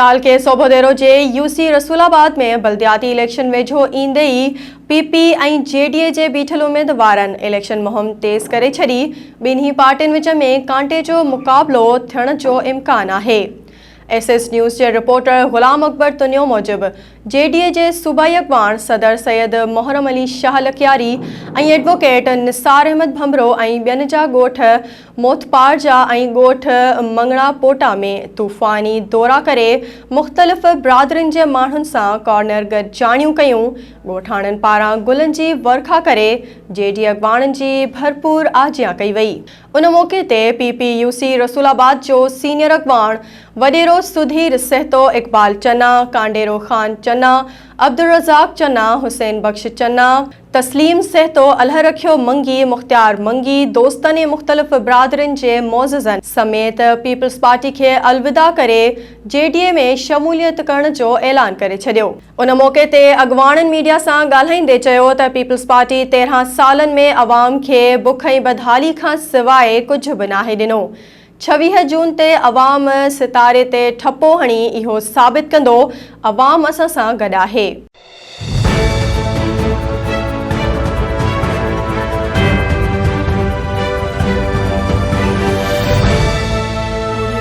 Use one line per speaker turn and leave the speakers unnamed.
साल के सोभोदेरो जे यूसी रसूलाबाद में बल्दियाती इलेक्शन वेझो ईंदे ई पीपी ऐं जेडीए जे बीठल उम्मीदवारनि इलेक्शन मुहिम तेज़ करे छॾी। ॿिन्ही पार्टियुनि विच में कांटे जो मुक़ाबिलो थियण जो इम्कान आहे। एसएस न्यूज़ के रिपोर्टर गुलाम अकबर तुनियो मूजिब जेडीए जे सूबाई अगवान सदर सैयद मोहरम अली शाह लखियारी ऐं एडवोकेट निसार अहमद भंभरो ऐं ॿियनि जा ॻोठ मोथपार जा ऐं ॻोठ मंगणा पोटा में तूफ़ानी दौरा करे मुख़्तलिफ़ बिरादरियुनि जे माण्हुनि सां कॉर्नर गॾजाणियूं कयूं। ॻोठाणनि पारां गुलनि जी वर्खा करे जेडीए अगवाननि जी भरपूर आजियां कई वई। उन मौक़े ते पीपीयूसी रसूलाबाद जो सीनियर अगवान वडेरो सुधीर सहतो इकबाल चन्ना, कांडेरो खान चन्ना, अब्दुल रज़ाक चन्ना, हुसैन बख्श चन्ना, तस्लीम सहतो, अलहर रखियो मंगी, मुख्तियार मंगी, दोस्तनि मुख़्तलिफ़ बिरादरियुनि जे मोज़ज़नि समेत पीपल्स पार्टी के अलविदा करे जेडीए में शमूलियत करण जो ऐलान करे छॾियो। उन मौक़े ते अगवाननि मीडिया सां ॻाल्हाईंदे चयो त पीपल्स पार्टी 13 सालनि में अवाम के बुख ऐं बदहाली खां सवाइ कुझु बि नाहे ॾिनो। 26 जून ते अवाम सितारे ते ठपो हणी इहो साबित कंदो अवाम असां सां गॾु आहे।